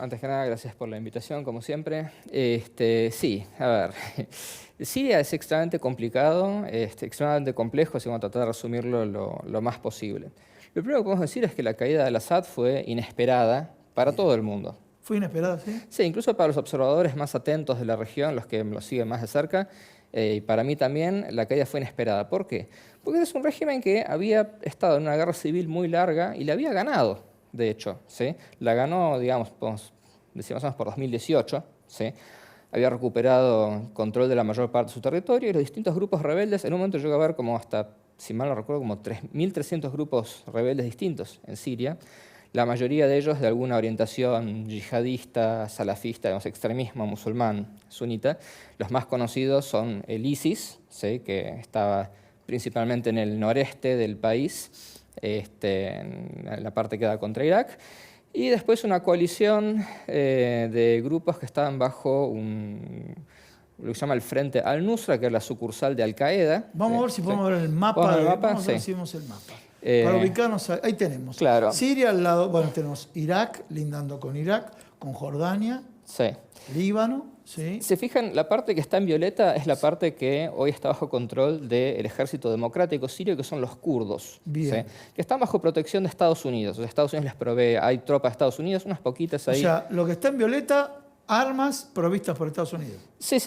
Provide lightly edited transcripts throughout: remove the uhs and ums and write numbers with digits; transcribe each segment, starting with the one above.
antes que nada, gracias por la invitación, como siempre. Sí, a ver, Siria es extremadamente complicado, extremadamente complejo, así que vamos a tratar de resumirlo lo más posible. Lo primero que podemos decir es que la caída de al-Assad fue inesperada para todo el mundo. ¿Fue inesperada, sí? Sí, incluso para los observadores más atentos de la región, los que lo siguen más de cerca, y para mí también la caída fue inesperada. ¿Por qué? Porque es un régimen que había estado en una guerra civil muy larga y la había ganado, de hecho. ¿Sí? La ganó, digamos, decimos por 2018. ¿Sí? Había recuperado control de la mayor parte de su territorio y los distintos grupos rebeldes, en un momento llegó a haber como hasta, si mal no recuerdo, como 3.300 grupos rebeldes distintos en Siria. La mayoría de ellos de alguna orientación yihadista, salafista, digamos, extremismo musulmán, sunita. Los más conocidos son el ISIS, ¿sí? Que estaba principalmente en el noreste del país, en la parte que da contra Irak. Y después una coalición de grupos que estaban bajo lo que se llama el Frente al-Nusra, que es la sucursal de Al-Qaeda. Vamos a ver si podemos ver el mapa. Vamos a ver si vemos el mapa. Para ubicarnos, ahí tenemos. Claro. Siria al lado, bueno, tenemos Irak, lindando con Irak, con Jordania, sí. Líbano. Sí. Se fijan, la parte que está en violeta es la parte que hoy está bajo control del ejército democrático sirio, que son los kurdos. Bien. ¿Sí? Que están bajo protección de Estados Unidos. O sea, Estados Unidos les provee, hay tropas de Estados Unidos, unas poquitas ahí. O sea, lo que está en violeta, armas provistas por Estados Unidos. Sí,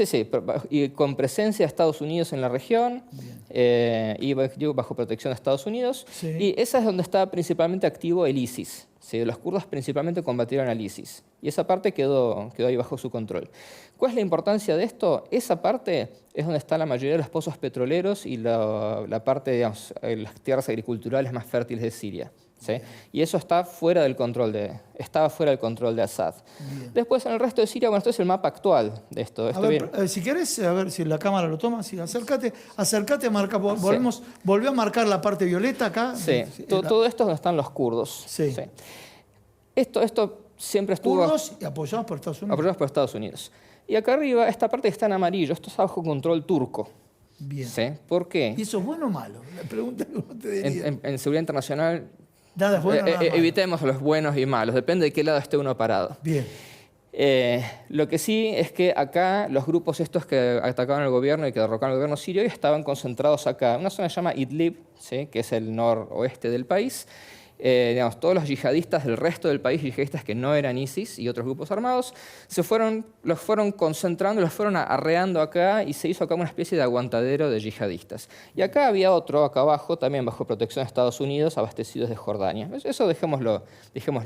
y con presencia de Estados Unidos en la región, y bajo protección de Estados Unidos. Sí. Y esa es donde está principalmente activo el ISIS. ¿Sí? Los kurdos principalmente combatieron al ISIS. Y esa parte quedó ahí bajo su control. ¿Cuál es la importancia de esto? Esa parte es donde está la mayoría de los pozos petroleros y la parte, digamos, las tierras agriculturales más fértiles de Siria. ¿Sí? Y eso estaba fuera del control de Assad. Bien. Después, en el resto de Siria, bueno, esto es el mapa actual de esto. Si querés, a ver si la cámara lo toma, sí, acércate a marcar, volvió a marcar la parte violeta acá. Sí, todo esto es donde están los kurdos. Sí. Sí. Esto siempre estuvo... Kurdos y apoyados por Estados Unidos. Apoyados por Estados Unidos. Y acá arriba, esta parte que está en amarillo, esto está bajo control turco. Bien. ¿Sí? ¿Por qué? ¿Y eso es bueno o malo? La pregunta que uno te diría. En seguridad internacional, Nada es bueno, nada es malo. evitemos los buenos y malos, depende de qué lado esté uno parado. Bien. Lo que sí es que acá los grupos estos que atacaron al gobierno y que derrocaron al gobierno sirio estaban concentrados acá. Una zona que se llama Idlib, ¿sí? Que es el noroeste del país. Digamos, todos los yihadistas del resto del país, yihadistas que no eran ISIS y otros grupos armados, los fueron concentrando, los fueron arreando acá y se hizo acá una especie de aguantadero de yihadistas. Y acá había otro, acá abajo, también bajo protección de Estados Unidos, abastecidos de Jordania. Eso dejémoslo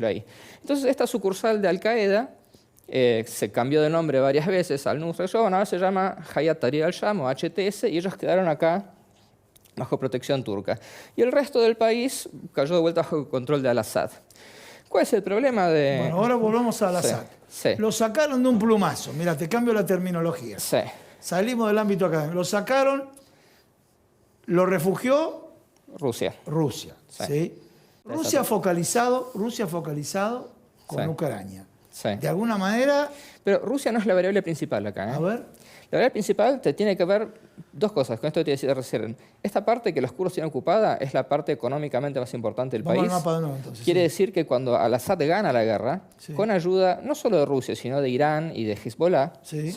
ahí. Entonces, esta sucursal de Al-Qaeda se cambió de nombre varias veces al Nusra, ahora se llama Hayat Tahrir al-Sham o HTS, y ellos quedaron acá bajo protección turca. Y el resto del país cayó de vuelta bajo el control de al-Assad. ¿Cuál es el problema de...? Bueno, ahora volvamos a al-Assad. Sí. Lo sacaron de un plumazo. Mira, te cambio la terminología. Sí. Salimos del ámbito académico. Lo sacaron, lo refugió Rusia. ¿sí? Rusia focalizado con Sí. Ucrania. Sí. De alguna manera... Pero Rusia no es la variable principal acá. A ver... La variable principal te tiene que ver dos cosas. Con esto te decía recién. Esta parte que los kurdos tienen ocupada es la parte económicamente más importante del país. Vamos al mapa de nuevo, entonces. Quiere decir que cuando al-Assad gana la guerra, con ayuda no solo de Rusia, sino de Irán y de Hezbollah, ¿sí?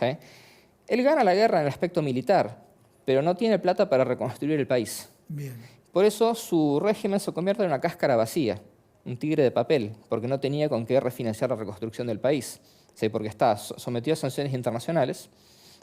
Él gana la guerra en el aspecto militar, pero no tiene plata para reconstruir el país. Bien. Por eso su régimen se convierte en una cáscara vacía, un tigre de papel, porque no tenía con qué refinanciar la reconstrucción del país, ¿sí? Porque está sometido a sanciones internacionales.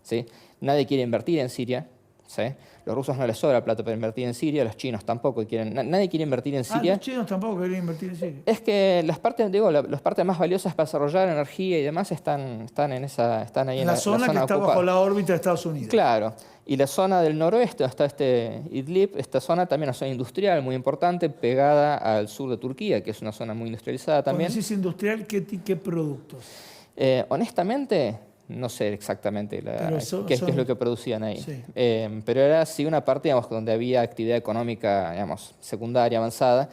¿Sí? Nadie quiere invertir en Siria. ¿Sí? Los rusos no les sobra plata para invertir en Siria, los chinos tampoco quieren. Nadie quiere invertir en Siria. Los chinos tampoco quieren invertir en Siria. Es que las partes más valiosas para desarrollar energía y demás están ahí en la zona que está ocupada. Bajo la órbita de Estados Unidos. Claro. Y la zona del noroeste, donde está este Idlib, esta zona también es una zona industrial muy importante, pegada al sur de Turquía, que es una zona muy industrializada también. Cuando decís industrial, ¿qué productos? Honestamente, no sé exactamente qué es lo que producían ahí. Sí. Pero era sí una parte, digamos, donde había actividad económica, digamos, secundaria, avanzada,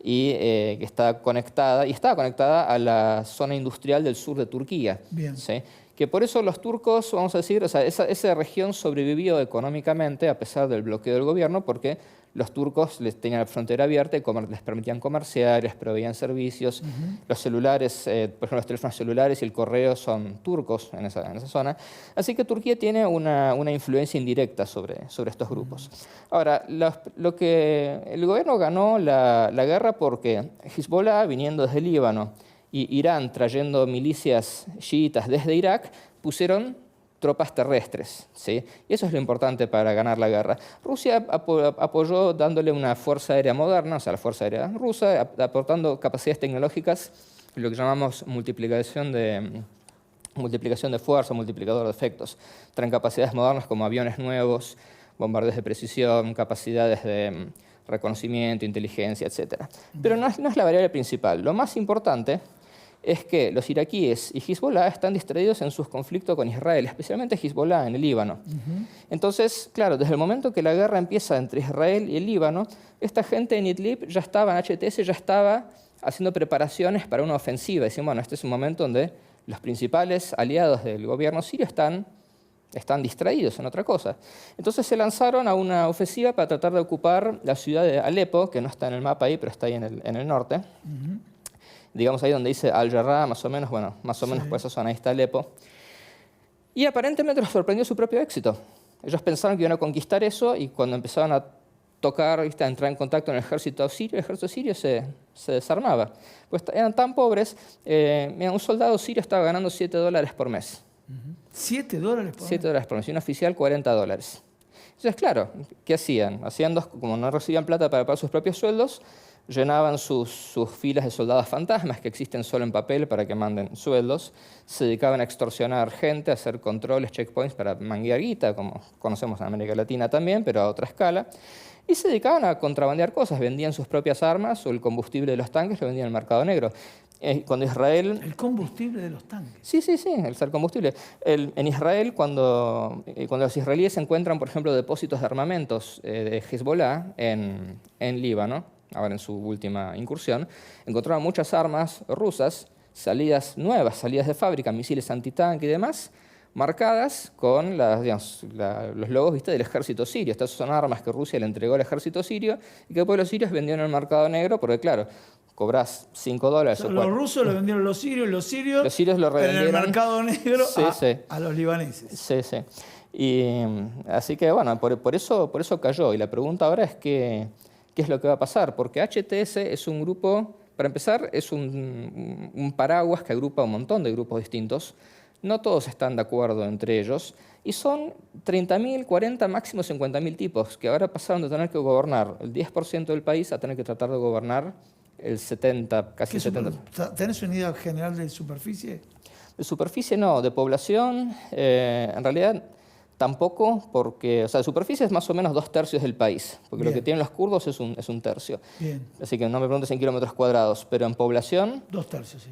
y que estaba conectada a la zona industrial del sur de Turquía. Bien. ¿Sí? Que por eso los turcos, vamos a decir, o sea, esa región sobrevivió económicamente a pesar del bloqueo del gobierno, porque los turcos les tenían la frontera abierta y les permitían comerciar, les proveían servicios. Los celulares, por ejemplo, los teléfonos celulares y el correo son turcos en esa zona. Así que Turquía tiene una influencia indirecta sobre estos grupos. Ahora, el gobierno ganó la guerra porque Hezbollah, viniendo desde Líbano, y Irán, trayendo milicias chiitas desde Irak, pusieron tropas terrestres, ¿sí? Y eso es lo importante para ganar la guerra. Rusia apoyó dándole una fuerza aérea moderna, o sea, la fuerza aérea rusa, aportando capacidades tecnológicas, lo que llamamos multiplicación de fuerza, multiplicador de efectos. Traen capacidades modernas como aviones nuevos, bombardeos de precisión, capacidades de reconocimiento, inteligencia, etc. Pero no es la variable principal. Lo más importante es que los iraquíes y Hezbollah están distraídos en sus conflictos con Israel, especialmente Hezbollah en el Líbano. Entonces, claro, desde el momento que la guerra empieza entre Israel y el Líbano, esta gente en Idlib ya estaba, en HTS ya estaba haciendo preparaciones para una ofensiva. Dicen, bueno, este es un momento donde los principales aliados del gobierno sirio están distraídos en otra cosa. Entonces se lanzaron a una ofensiva para tratar de ocupar la ciudad de Alepo, que no está en el mapa ahí, pero está ahí en el norte. Digamos ahí donde dice Al-Jarrah, más o menos, bueno, más o menos por esa zona, ahí está Alepo. Y aparentemente los sorprendió su propio éxito. Ellos pensaron que iban a conquistar eso y cuando empezaron a tocar, a entrar en contacto con el ejército sirio se desarmaba. Pues eran tan pobres, un soldado sirio estaba ganando $7 por mes. ¿$7 por mes? $7 por mes, y un oficial $40. Entonces, claro, ¿qué hacían? Como no recibían plata para pagar sus propios sueldos, llenaban sus filas de soldados fantasmas que existen solo en papel para que manden sueldos, se dedicaban a extorsionar gente, a hacer controles, checkpoints para manguear guita, como conocemos en América Latina también, pero a otra escala, y se dedicaban a contrabandear cosas, vendían sus propias armas o el combustible de los tanques lo vendían en el mercado negro. Cuando Israel... ¿El combustible de los tanques? Sí, el combustible. En Israel, cuando los israelíes encuentran, por ejemplo, depósitos de armamentos de Hezbollah en Líbano, ahora en su última incursión, encontraron muchas armas rusas, nuevas, salidas de fábrica, misiles antitanque y demás, marcadas con los logos, ¿viste?, del ejército sirio. Estas son armas que Rusia le entregó al ejército sirio y que después los sirios vendieron en el mercado negro porque, claro, cobras $5. O sea, los rusos lo vendieron los sirios lo revendieron en el mercado negro a los libaneses. Sí. Y, así que, bueno, por eso cayó. Y la pregunta ahora es ¿qué es lo que va a pasar? Porque HTS es un grupo, para empezar, es un paraguas que agrupa un montón de grupos distintos. No todos están de acuerdo entre ellos. Y son 30.000, 40, máximo 50.000 tipos que ahora pasaron de tener que gobernar el 10% del país a tener que tratar de gobernar el 70, casi el 70%. ¿Tenés una idea general de superficie? De superficie no, de población en realidad tampoco, porque de superficie es más o menos 2/3 del país, porque lo que tienen los kurdos es un tercio. Bien. Así que no me preguntes en kilómetros cuadrados, pero en población... 2/3, sí.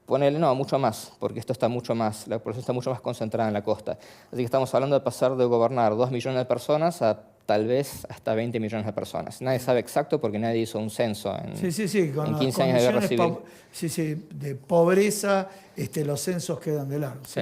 Ponele, no, mucho más, porque la población está mucho más concentrada en la costa. Así que estamos hablando de pasar de gobernar 2 millones de personas a tal vez hasta 20 millones de personas. Nadie sabe exacto porque nadie hizo un censo en 15 años de guerra civil. De pobreza, los censos quedan de largo. Sí.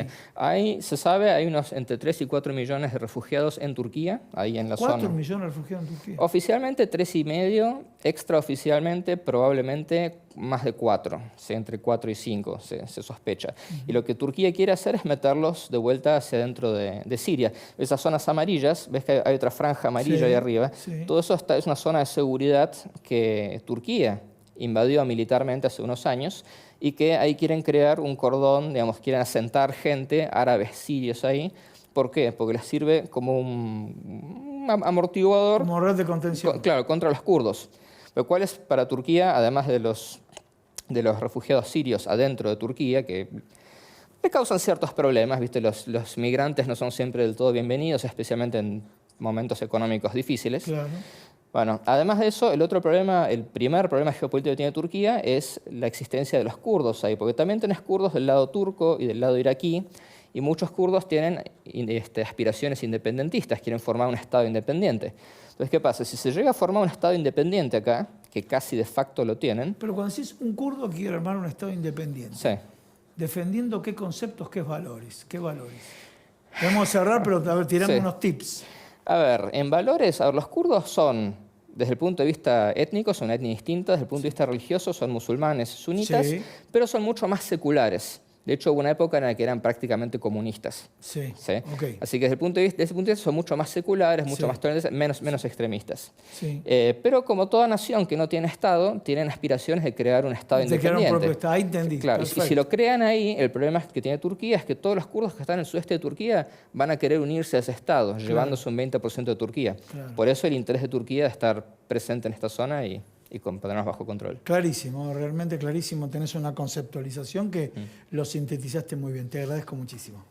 Se sabe, hay unos entre 3 y 4 millones de refugiados en Turquía, ahí en la zona. 4 millones de refugiados en Turquía. Oficialmente 3,5, extraoficialmente probablemente más de 4, ¿sí? Entre 4 y 5 se sospecha. Y lo que Turquía quiere hacer es meterlos de vuelta hacia dentro de Siria. Esas zonas amarillas, ves que hay otra franja amarilla ahí arriba, todo eso es una zona de seguridad que Turquía invadió militarmente hace unos años y que ahí quieren crear un cordón, quieren asentar gente, árabes sirios ahí. ¿Por qué? Porque les sirve como un amortiguador. Como red de contención. Claro, contra los kurdos. Lo cual es para Turquía, además de los refugiados sirios adentro de Turquía, que le causan ciertos problemas, ¿viste? Los migrantes no son siempre del todo bienvenidos, especialmente en momentos económicos difíciles. Claro. Bueno, además de eso, el primer problema geopolítico que tiene Turquía es la existencia de los kurdos ahí, porque también tenés kurdos del lado turco y del lado iraquí, y muchos kurdos tienen aspiraciones independentistas, quieren formar un Estado independiente. Entonces, ¿qué pasa? Si se llega a formar un Estado independiente acá, que casi de facto lo tienen... Pero cuando decís un kurdo quiere armar un Estado independiente, sí. ¿Defendiendo qué conceptos, qué valores? ¿Qué valores? Vamos a cerrar, pero tirame unos tips. A ver, en valores, los kurdos son Desde el punto de vista étnico son una etnia distinta, desde el punto de vista religioso son musulmanes sunitas, Sí. pero son mucho más seculares. De hecho, hubo una época en la que eran prácticamente comunistas. Sí, ¿Sí? ok. Así que desde ese punto de vista son mucho más seculares, mucho Sí. más tolerantes, menos extremistas. Sí. Pero como toda nación que no tiene Estado, tienen aspiraciones de crear un Estado De crear un independiente. propio Estado. Ahí entendí. Claro, y Perfecto. si lo crean ahí, el problema que tiene Turquía es que todos los kurdos que están en el sudeste de Turquía van a querer unirse a ese Estado, llevándose un 20% de Turquía. Claro. Por eso el interés de Turquía de estar presente en esta zona y ponernos bajo control. Clarísimo, realmente clarísimo. Tenés una conceptualización que lo sintetizaste muy bien. Te agradezco muchísimo.